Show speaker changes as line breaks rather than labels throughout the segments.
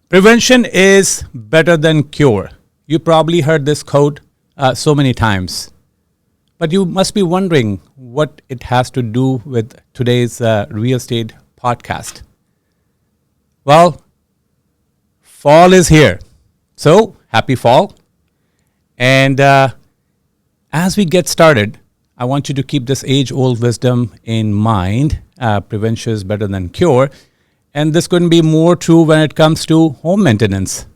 Prevention is better than cure. You probably heard this quote so many times. But you must be wondering what it has to do with today's real estate podcast. Well, fall is here. So, happy fall. And as we get started, I want you to keep this age-old wisdom in mind. Prevention is better than cure. And this couldn't be more true when it comes to home maintenance.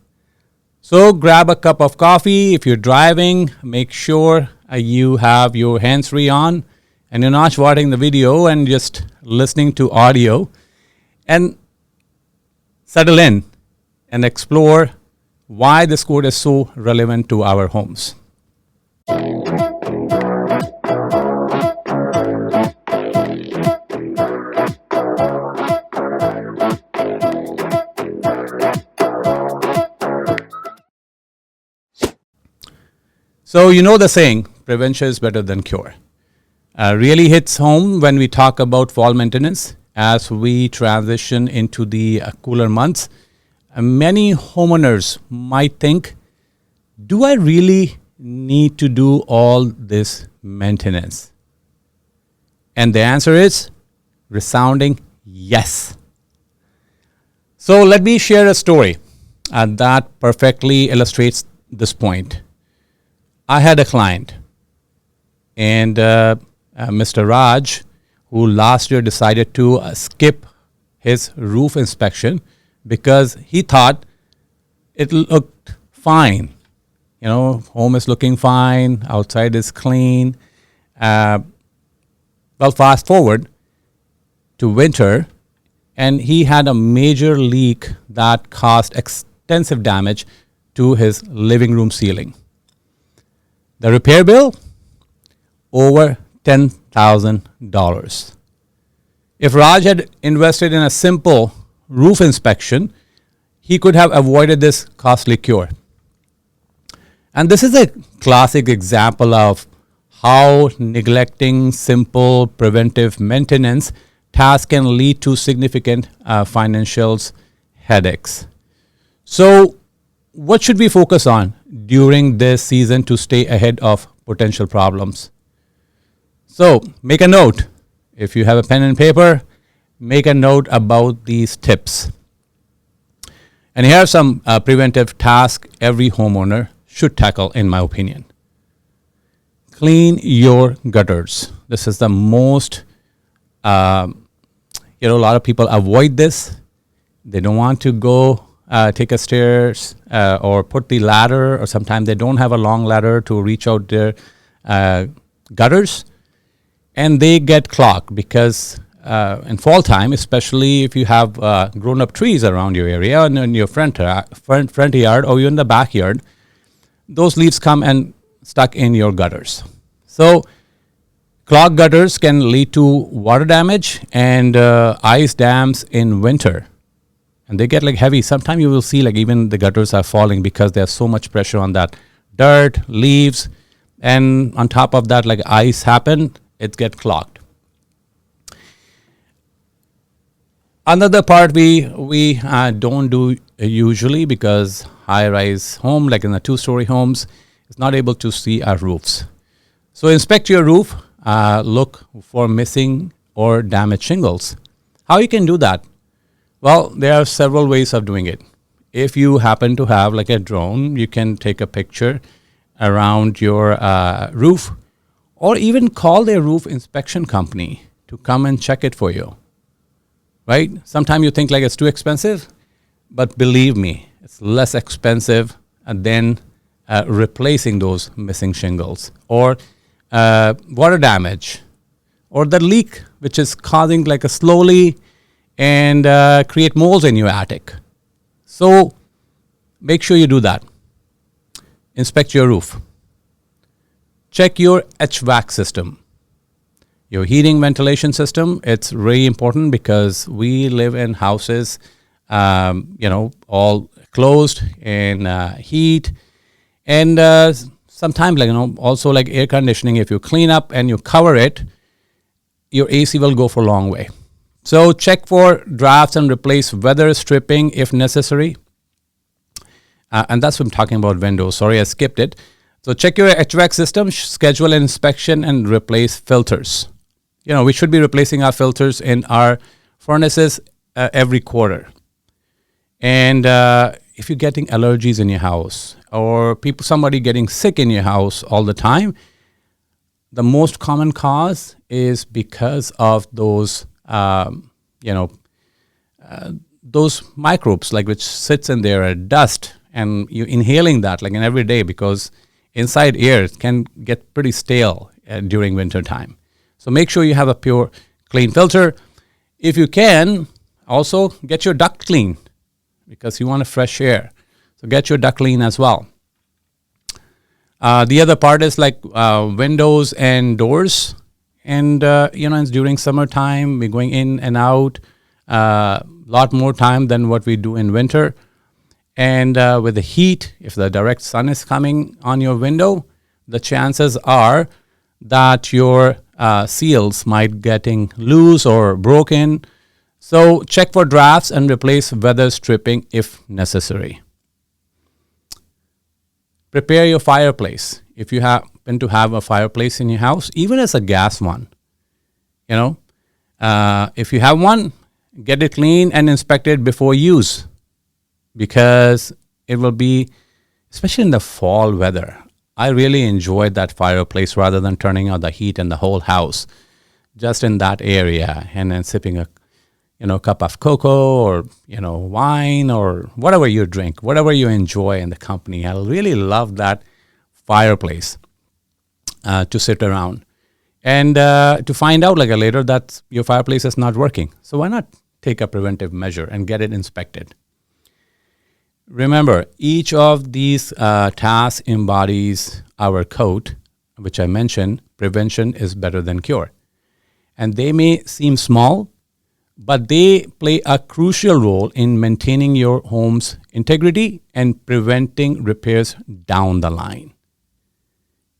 So grab a cup of coffee. If you're driving, make sure you have your hands-free on and you're not watching the video and just listening to audio. And settle in and explore why this quote is so relevant to our homes. So you know the saying, prevention is better than cure. Really hits home when we talk about fall maintenance as we transition into the cooler months. Many homeowners might think, do I really need to do all this maintenance? And the answer is resounding yes. So let me share a story that perfectly illustrates this point. I had a client, and Mr. Raj, who last year decided to skip his roof inspection because he thought it looked fine. You know, home is looking fine, outside is clean. Well, fast forward to winter, and he had a major leak that caused extensive damage to his living room ceiling. The repair bill, over $10,000. If Raj had invested in a simple roof inspection, he could have avoided this costly cure. And this is a classic example of how neglecting simple preventive maintenance tasks can lead to significant financial headaches. So, what should we focus on during this season to stay ahead of potential problems? So make a note. If you have a pen and paper, make a note about these tips. And here are some preventive tasks every homeowner should tackle, in my opinion. Clean your gutters. This is the most, a lot of people avoid this. They don't want to go take a stairs or put the ladder, or sometimes they don't have a long ladder to reach out their gutters, and they get clogged because in fall time, especially if you have grown-up trees around your area and in your front yard or even in the backyard, those leaves come and stuck in your gutters. So clogged gutters can lead to water damage and ice dams in winter. And they get like heavy. Sometimes you will see like even the gutters are falling because there's so much pressure on that dirt, leaves, and on top of that, like ice happen, it gets clogged. Another part we don't do usually because high-rise home, like in the two-story homes, is not able to see our roofs. So inspect your roof, look for missing or damaged shingles. How you can do that? Well, there are several ways of doing it. If you happen to have like a drone, you can take a picture around your roof, or even call their roof inspection company to come and check it for you. Right? Sometimes you think like it's too expensive, but believe me, it's less expensive than replacing those missing shingles or water damage or the leak, which is causing like a slowly and create moles in your attic. So make sure you do that. Inspect your roof. Check your HVAC system. Your heating ventilation system, it's really important because we live in houses, all closed and heat. And sometimes, also like air conditioning, if you clean up and you cover it, your AC will go for a long way. So check for drafts and replace weather stripping if necessary. And that's what I'm talking about windows. Sorry, I skipped it. So check your HVAC system, schedule an inspection, and replace filters. We should be replacing our filters in our furnaces every quarter. And if you're getting allergies in your house or somebody getting sick in your house all the time, the most common cause is because of those, those microbes, like which sits in there, dust, and you inhaling that like in every day, because inside air can get pretty stale during winter time. So make sure you have a pure, clean filter. If you can, also get your duct clean, because you want a fresh air. So get your duct clean as well. The other part is like windows and doors. And, it's during summertime, we're going in and out a lot more time than what we do in winter. And with the heat, if the direct sun is coming on your window, the chances are that your seals might getting loose or broken. So check for drafts and replace weather stripping if necessary. Prepare your fireplace. If you happen to have a fireplace in your house, even as a gas one, if you have one, get it clean and inspected before use, because it will be, especially in the fall weather, I really enjoyed that fireplace rather than turning on the heat in the whole house, just in that area, and then sipping a cup of cocoa or wine or whatever you drink, whatever you enjoy in the company. I really love that fireplace to sit around, and to find out like later that your fireplace is not working. So why not take a preventive measure and get it inspected? Remember, each of these tasks embodies our code, which I mentioned. Prevention is better than cure. And they may seem small, but they play a crucial role in maintaining your home's integrity and preventing repairs down the line.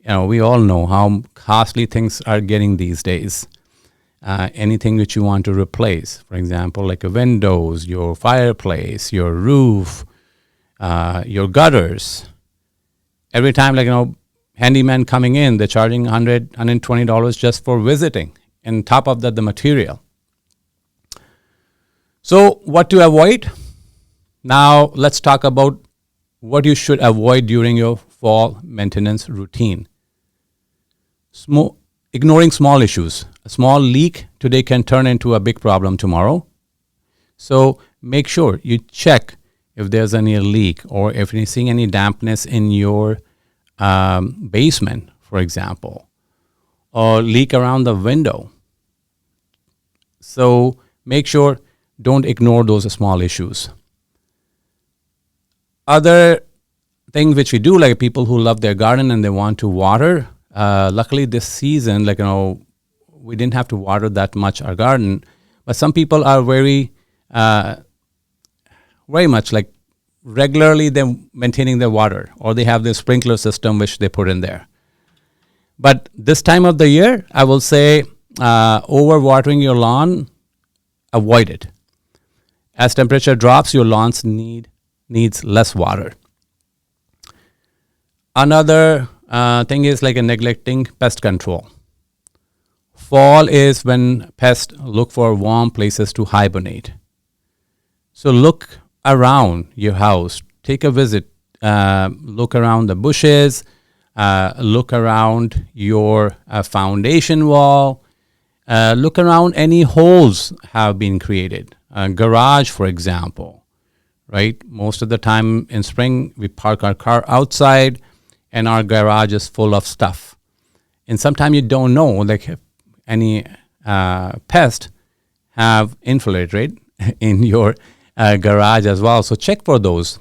We all know how costly things are getting these days. Anything which you want to replace, for example, like a windows, your fireplace, your roof, your gutters. Every time, handyman coming in, they're charging $100, $120 just for visiting. And top of that, the material. So what to avoid? Now let's talk about what you should avoid during your fall maintenance routine. Ignoring small issues. A small leak today can turn into a big problem tomorrow. So make sure you check if there's any leak, or if you're seeing any dampness in your basement, for example, or leak around the window. So make sure, don't ignore those small issues. Other things which we do, like people who love their garden and they want to water. Luckily this season, we didn't have to water that much our garden, but some people are very much regularly they're maintaining their water, or they have their sprinkler system which they put in there. But this time of the year, I will say over-watering your lawn, avoid it. As temperature drops, your lawns needs less water. Another thing is neglecting pest control. Fall is when pests look for warm places to hibernate. So look around your house, take a visit, look around the bushes, look around your foundation wall, look around any holes have been created. Garage, for example, right? Most of the time in spring, we park our car outside and our garage is full of stuff. And sometimes you don't know, any pest have infiltrated in your garage as well. So check for those.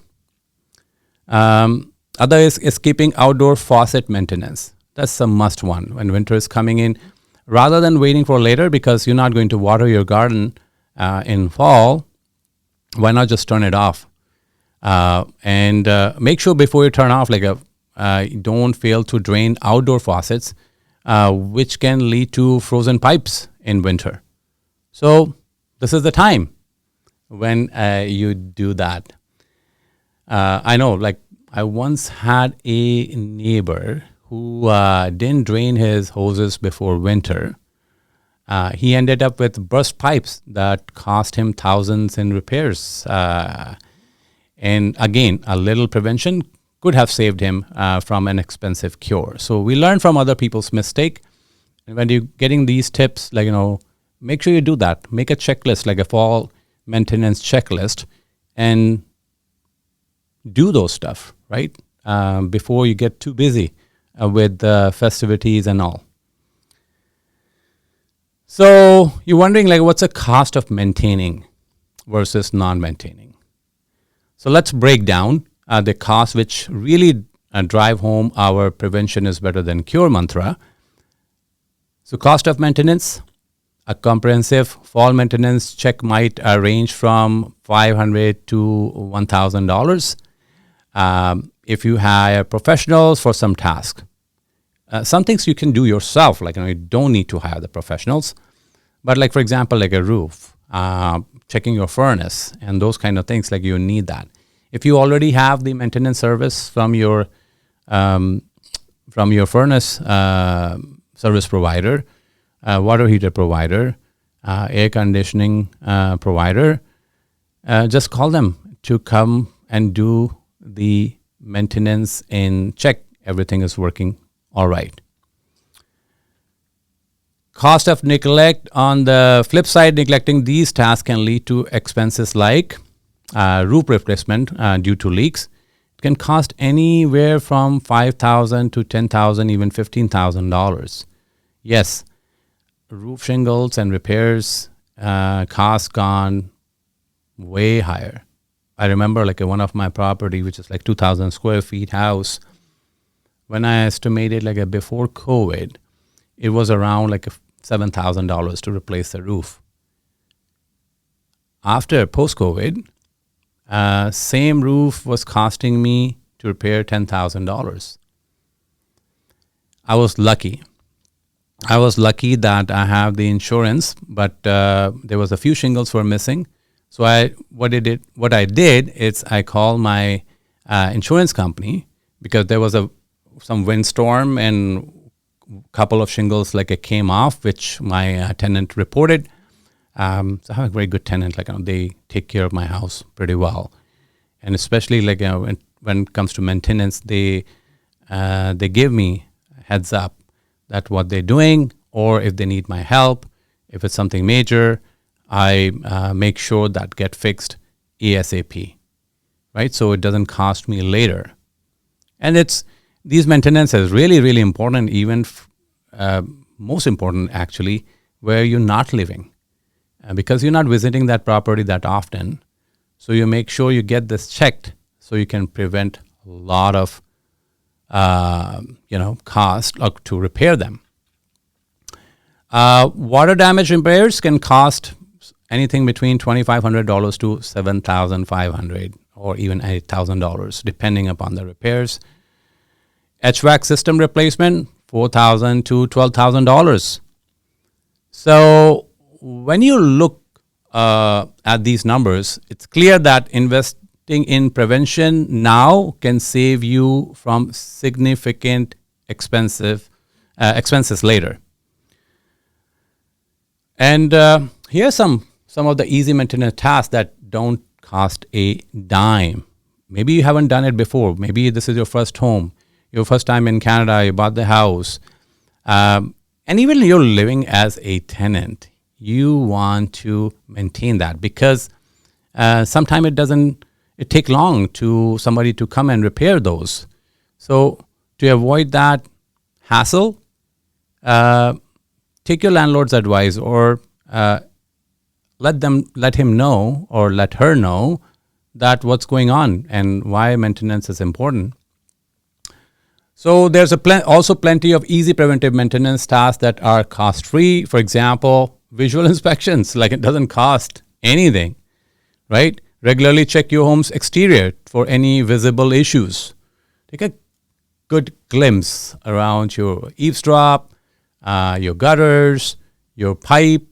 Other is keeping outdoor faucet maintenance. That's a must one when winter is coming in. Rather than waiting for later, because you're not going to water your garden in fall, why not just turn it off? And make sure before you turn off, don't fail to drain outdoor faucets, which can lead to frozen pipes in winter. So this is the time when you do that. I know, like, I once had a neighbor who didn't drain his hoses before winter. He ended up with burst pipes that cost him thousands in repairs. And again, a little prevention could have saved him from an expensive cure. So we learn from other people's mistake. And when you're getting these tips, like, make sure you do that. Make a checklist, like a fall maintenance checklist, and do those stuff, right? Before you get too busy with the festivities and all. So you're wondering, like, what's the cost of maintaining versus non-maintaining? So let's break down the costs which really drive home our prevention is better than cure mantra. So cost of maintenance, a comprehensive fall maintenance check might range from $500 to $1,000. If you hire professionals for some task, some things you can do yourself, like, you don't need to hire the professionals. But like, for example, like a roof, checking your furnace and those kind of things, like, you need that. If you already have the maintenance service from your furnace service provider, water heater provider, air conditioning provider, just call them to come and do the maintenance and check everything is working all right. Cost of neglect. On the flip side, neglecting these tasks can lead to expenses like roof replacement due to leaks. It can cost anywhere from $5,000 to $10,000, even $15,000. Yes, roof shingles and repairs costs gone way higher. I remember, like, one of my property, which is like 2,000 square feet house, when I estimated, like, before COVID, it was around like $7,000 to replace the roof. After post-COVID, same roof was costing me to repair $10,000. I was lucky. That I have the insurance, but there was a few shingles were missing. So what I did is I called my insurance company, because there was some windstorm and couple of shingles, like, it came off, which my tenant reported. So I have a very good tenant, like, they take care of my house pretty well. And especially, like, when it comes to maintenance, they give me a heads up that what they're doing, or if they need my help. If it's something major, I make sure that get fixed ASAP, right? So it doesn't cost me later. And these maintenance is really, really important, even most important actually, where you're not living, because you're not visiting that property that often. So you make sure you get this checked so you can prevent a lot of cost to repair them. Water damage repairs can cost anything between $2,500 to $7,500 or even $8,000, depending upon the repairs. HVAC system replacement, $4,000 to $12,000. So when you look at these numbers, it's clear that investing in prevention now can save you from significant expenses later. And here's some of the easy maintenance tasks that don't cost a dime. Maybe you haven't done it before. Maybe this is your first home, your first time in Canada, you bought the house. And even you're living as a tenant, you want to maintain that, because sometimes it take long to somebody to come and repair those. So to avoid that hassle, take your landlord's advice, or let him know or let her know that what's going on and why maintenance is important. So there's also plenty of easy preventive maintenance tasks that are cost-free. For example, visual inspections, like, it doesn't cost anything, right? Regularly check your home's exterior for any visible issues. Take a good glimpse around your eavesdrop, your gutters, your pipe,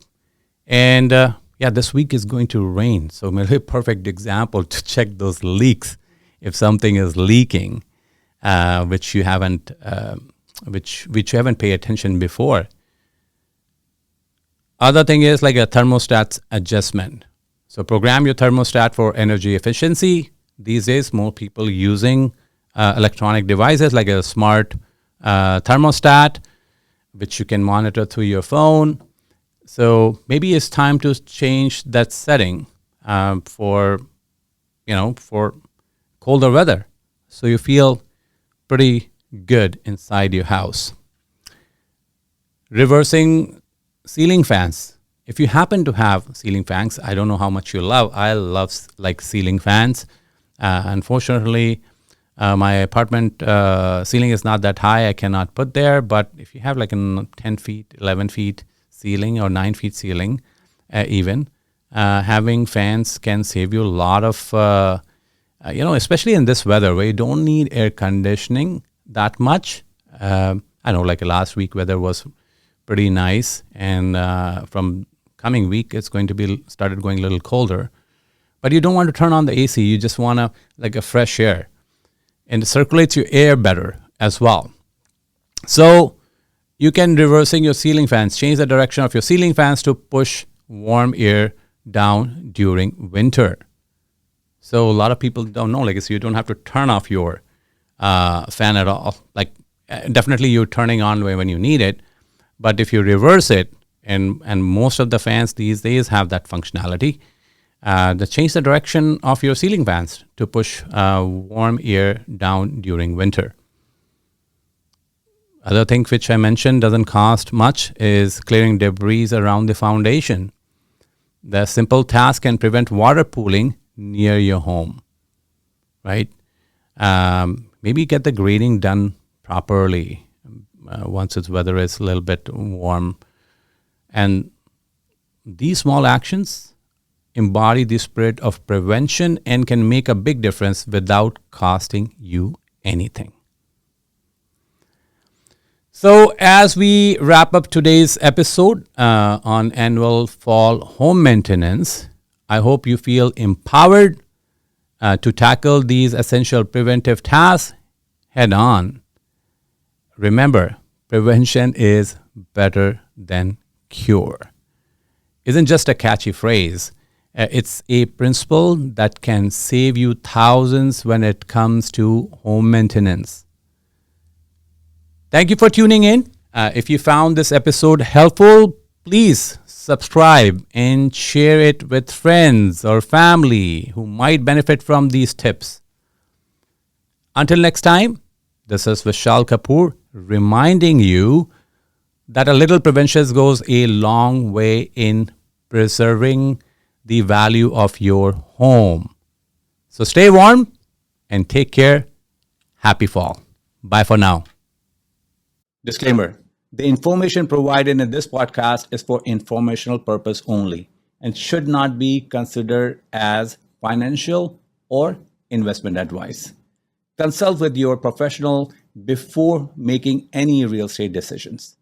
and this week is going to rain. So maybe a perfect example to check those leaks if something is leaking, which you haven't which you haven't paid attention before. Other thing is like a thermostat adjustment. So program your thermostat for energy efficiency. These days, more people using electronic devices like a smart thermostat, which you can monitor through your phone. So maybe it's time to change that setting for colder weather, so you feel pretty good inside your house. Reversing ceiling fans. If you happen to have ceiling fans, I don't know how much you love. I love like ceiling fans. Unfortunately, my apartment ceiling is not that high. I cannot put there. But if you have like a 10 feet, 11 feet ceiling or 9 feet ceiling, even having fans can save you a lot of, especially in this weather where you don't need air conditioning that much. I know like last week weather was pretty nice, and from coming week it's going to be started going a little colder, but you don't want to turn on the AC. You just want to like a fresh air, and it circulates your air better as well. So you can reversing your ceiling fans, change the direction of your ceiling fans to push warm air down during winter. So a lot of people don't know, like, so you don't have to turn off your fan at all. Like definitely you're turning on when you need it. But if you reverse it, and most of the fans these days have that functionality, to change the direction of your ceiling fans to push warm air down during winter. Other thing which I mentioned doesn't cost much is clearing debris around the foundation. The simple task can prevent water pooling near your home, right? Maybe get the grading done properly. Once its weather is a little bit warm. And these small actions embody the spirit of prevention and can make a big difference without costing you anything. So as we wrap up today's episode on annual fall home maintenance, I hope you feel empowered to tackle these essential preventive tasks head on. Remember, prevention is better than cure. Isn't just a catchy phrase. It's a principle that can save you thousands when it comes to home maintenance. Thank you for tuning in. If you found this episode helpful, please subscribe and share it with friends or family who might benefit from these tips. Until next time, this is Vishal Kapoor reminding you that a little prevention goes a long way in preserving the value of your home. So stay warm and take care. Happy fall. Bye for now. Disclaimer: the information provided in this podcast is for informational purpose only and should not be considered as financial or investment advice. Consult with your professional before making any real estate decisions.